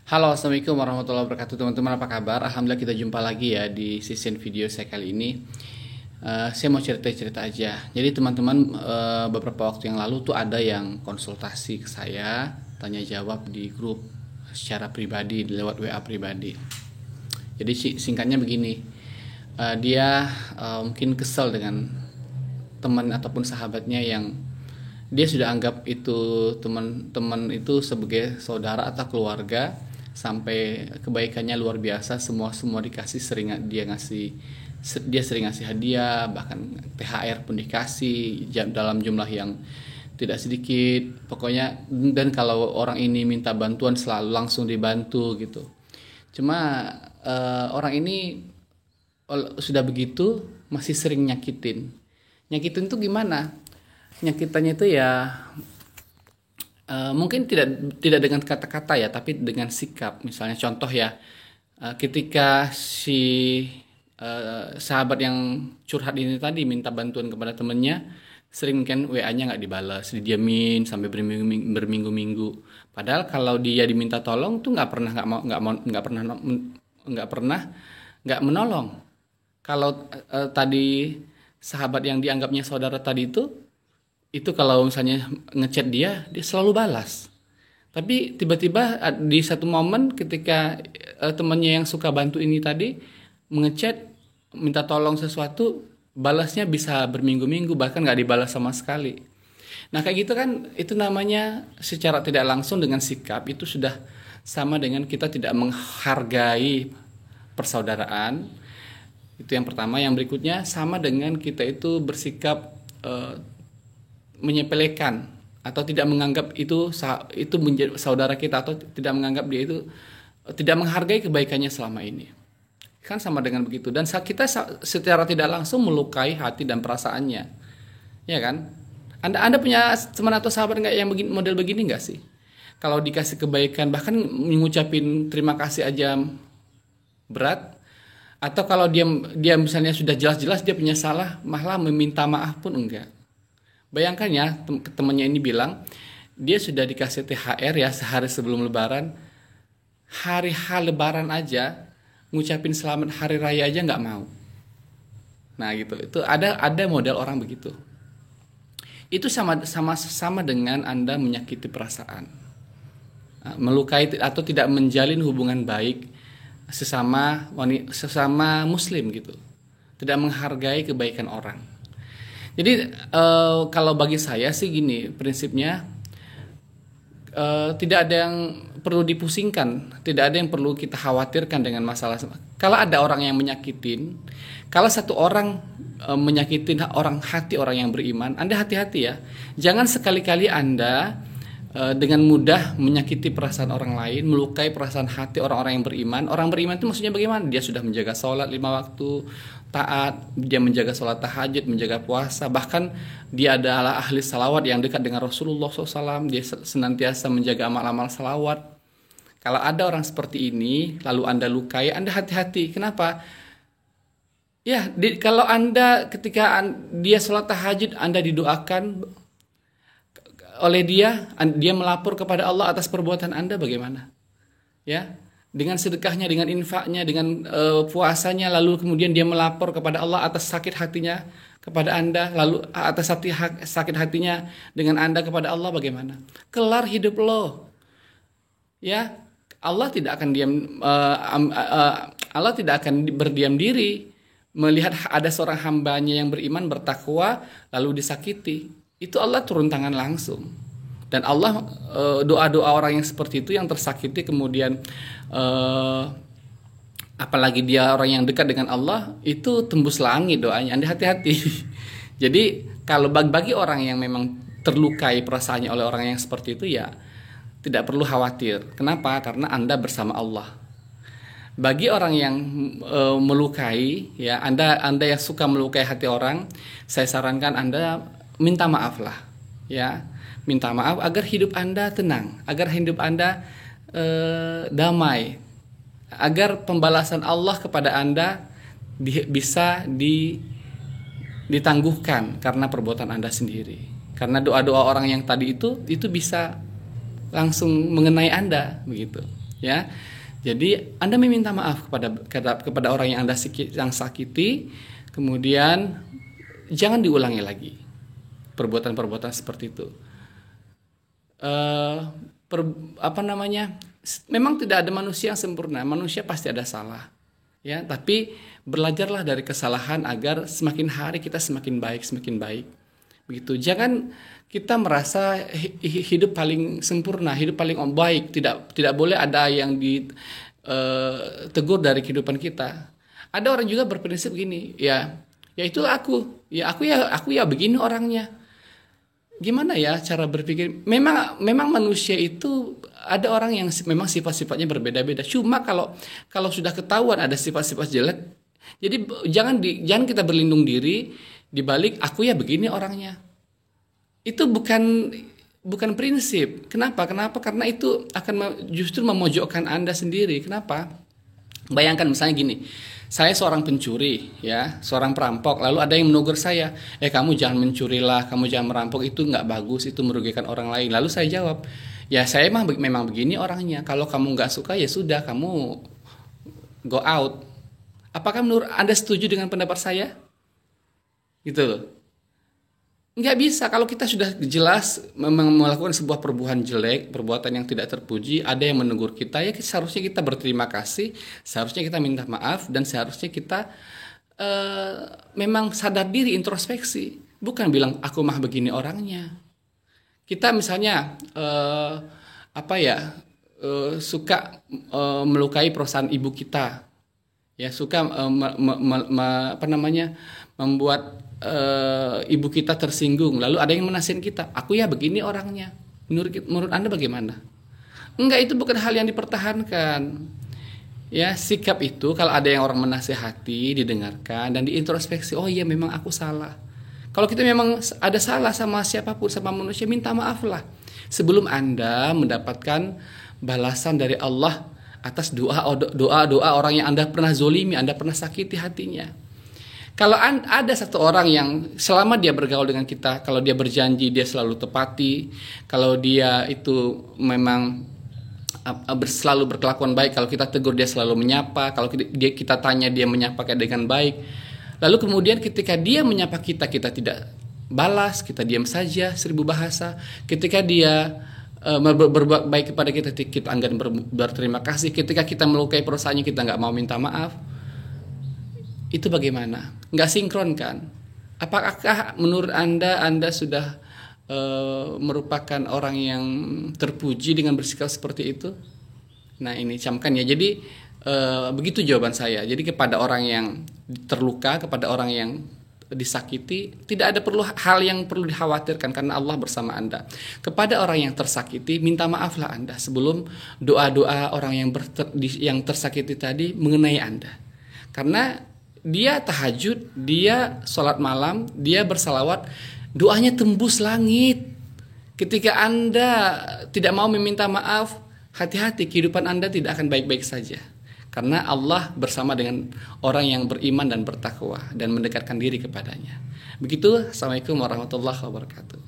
Halo, Assalamualaikum warahmatullahi wabarakatuh teman-teman, apa kabar? Alhamdulillah kita jumpa lagi ya di season video saya kali ini. Saya mau cerita-cerita aja. Jadi teman-teman, beberapa waktu yang lalu tuh ada yang konsultasi ke saya, tanya jawab di grup secara pribadi lewat WA pribadi. Jadi singkatnya begini, dia mungkin kesel dengan teman ataupun sahabatnya yang dia sudah anggap itu teman-teman itu sebagai saudara atau keluarga, sampai kebaikannya luar biasa, semua dikasih, dia sering ngasih hadiah, bahkan THR pun dikasih dalam jumlah yang tidak sedikit pokoknya. Dan kalau orang ini minta bantuan selalu langsung dibantu gitu. Cuma orang ini sudah begitu masih sering nyakitin tuh gimana nyakitannya itu ya. Mungkin tidak dengan kata-kata ya, tapi dengan sikap. Misalnya contoh ya, ketika si sahabat yang curhat ini tadi minta bantuan kepada temennya, sering kan WA-nya nggak dibalas, didiamin sampai berminggu-minggu. Padahal kalau dia diminta tolong tuh nggak menolong. Kalau tadi sahabat yang dianggapnya saudara tadi itu kalau misalnya ngechat dia selalu balas. Tapi tiba-tiba di satu momen ketika temannya yang suka bantu ini tadi mengechat minta tolong sesuatu, balasnya bisa berminggu-minggu, bahkan nggak dibalas sama sekali. Nah kayak gitu kan, itu namanya secara tidak langsung dengan sikap itu sudah sama dengan kita tidak menghargai persaudaraan. Itu yang pertama. Yang berikutnya sama dengan kita itu bersikap menyepelekan atau tidak menganggap itu menjadi saudara kita, atau tidak menganggap dia itu, tidak menghargai kebaikannya selama ini. Kan sama dengan begitu, dan kita secara tidak langsung melukai hati dan perasaannya. Ya kan? Anda punya teman atau sahabat nggak yang model begini nggak sih? Kalau dikasih kebaikan bahkan mengucapin terima kasih aja berat, atau kalau dia misalnya sudah jelas-jelas dia punya salah malah meminta maaf pun enggak. Bayangkan ya, temannya ini bilang dia sudah dikasih THR ya sehari sebelum Lebaran, hari H Lebaran aja ngucapin selamat hari raya aja nggak mau. Nah gitu, itu ada model orang begitu. Itu sama dengan Anda menyakiti perasaan, melukai atau tidak menjalin hubungan baik sesama Muslim gitu, tidak menghargai kebaikan orang. Jadi kalau bagi saya sih gini prinsipnya, tidak ada yang perlu dipusingkan, tidak ada yang perlu kita khawatirkan dengan masalah. Kalau ada orang yang menyakitin, kalau satu orang menyakitin hati orang yang beriman, Anda hati-hati ya, jangan sekali-kali Anda dengan mudah menyakiti perasaan orang lain, melukai perasaan hati orang-orang yang beriman. Orang beriman itu maksudnya bagaimana? Dia sudah menjaga sholat 5 waktu, taat, dia menjaga sholat tahajud, menjaga puasa, bahkan dia adalah ahli salawat yang dekat dengan Rasulullah SAW. Dia senantiasa menjaga amal-amal salawat. Kalau ada orang seperti ini lalu Anda lukai, Anda hati-hati. Kenapa? Ya, kalau Anda ketika dia sholat tahajud, Anda didoakan oleh dia melapor kepada Allah atas perbuatan Anda, bagaimana? Ya, dengan sedekahnya, dengan infaknya, dengan puasanya, lalu kemudian dia melapor kepada Allah atas sakit hatinya kepada Anda, lalu atas sakit hatinya dengan Anda kepada Allah, bagaimana? Kelar hidup lo. Ya, Allah tidak akan Allah tidak akan berdiam diri melihat ada seorang hambanya yang beriman, bertakwa lalu disakiti. Itu Allah turun tangan langsung. Dan Allah doa-doa orang yang seperti itu, yang tersakiti kemudian apalagi dia orang yang dekat dengan Allah, itu tembus langit doanya. Anda hati-hati. Jadi kalau bagi orang yang memang terlukai perasaannya oleh orang yang seperti itu, ya tidak perlu khawatir. Kenapa? Karena Anda bersama Allah. Bagi orang yang melukai, ya Anda yang suka melukai hati orang, saya sarankan Anda minta maaf lah, ya, minta maaf agar hidup Anda tenang, agar hidup Anda damai, agar pembalasan Allah kepada Anda bisa ditangguhkan karena perbuatan Anda sendiri. Karena doa-doa orang yang tadi itu bisa langsung mengenai Anda begitu. ya. Jadi Anda meminta maaf kepada orang yang Anda sakiti, kemudian jangan diulangi lagi perbuatan-perbuatan seperti itu. Memang tidak ada manusia yang sempurna, manusia pasti ada salah, ya. Tapi belajarlah dari kesalahan agar semakin hari kita semakin baik. Begitu. Jangan kita merasa hidup paling sempurna, hidup paling baik. Tidak boleh ada yang ditegur dari kehidupan kita. Ada orang juga berprinsip gini, ya itulah aku. Aku ya begini orangnya. Gimana ya cara berpikir? Memang manusia itu ada orang yang memang sifat-sifatnya berbeda-beda. Cuma kalau sudah ketahuan ada sifat-sifat jelek, jadi jangan kita berlindung diri di balik aku ya begini orangnya. Itu bukan prinsip. Kenapa? Karena itu akan justru memojokkan Anda sendiri. Kenapa? Bayangkan misalnya gini, saya seorang pencuri, ya, seorang perampok, lalu ada yang menegur saya, kamu jangan mencurilah, kamu jangan merampok, itu nggak bagus, itu merugikan orang lain. Lalu saya jawab, ya saya memang begini orangnya. Kalau kamu nggak suka ya sudah, kamu go out. Apakah menurut Anda setuju dengan pendapat saya? Gitu loh. Nggak bisa. Kalau kita sudah jelas melakukan sebuah perbuatan jelek, perbuatan yang tidak terpuji, ada yang menegur kita, ya seharusnya kita berterima kasih, seharusnya kita minta maaf, dan seharusnya kita memang sadar diri, introspeksi. Bukan bilang aku mah begini orangnya. Kita misalnya suka melukai perasaan ibu kita, ya suka membuat ibu kita tersinggung, lalu ada yang menasihatin kita, aku ya begini orangnya. Menurut Anda bagaimana? Enggak, itu bukan hal yang dipertahankan. Ya, sikap itu kalau ada yang orang menasehati, didengarkan dan diintrospeksi, oh iya memang aku salah. Kalau kita memang ada salah sama siapapun, sama manusia, minta maaflah sebelum Anda mendapatkan balasan dari Allah atas doa orang yang Anda pernah zolimi, Anda pernah sakiti hatinya. Kalau ada satu orang yang selama dia bergaul dengan kita, kalau dia berjanji dia selalu tepati, kalau dia itu memang selalu berkelakuan baik, kalau kita tegur dia selalu menyapa, kalau kita tanya dia menyapa dengan baik, lalu kemudian ketika dia menyapa kita tidak balas, kita diam saja 1000 bahasa, ketika dia berbuat baik kepada kita enggan berterima kasih, ketika kita melukai perasaannya kita nggak mau minta maaf, itu bagaimana? Nggak sinkron kan? Apakah menurut Anda sudah merupakan orang yang terpuji dengan bersikap seperti itu? Nah ini camkan ya. Jadi begitu jawaban saya. Jadi kepada orang yang terluka, kepada orang yang disakiti, tidak ada hal yang perlu dikhawatirkan karena Allah bersama Anda. Kepada orang yang tersakiti, minta maaflah Anda sebelum doa-doa orang yang tersakiti tadi mengenai Anda. Karena dia tahajud, dia sholat malam, dia bersalawat, doanya tembus langit. Ketika Anda tidak mau meminta maaf, hati-hati, kehidupan Anda tidak akan baik-baik saja. Karena Allah bersama dengan orang yang beriman dan bertakwa dan mendekatkan diri kepadanya. Begitu, Assalamualaikum warahmatullahi wabarakatuh.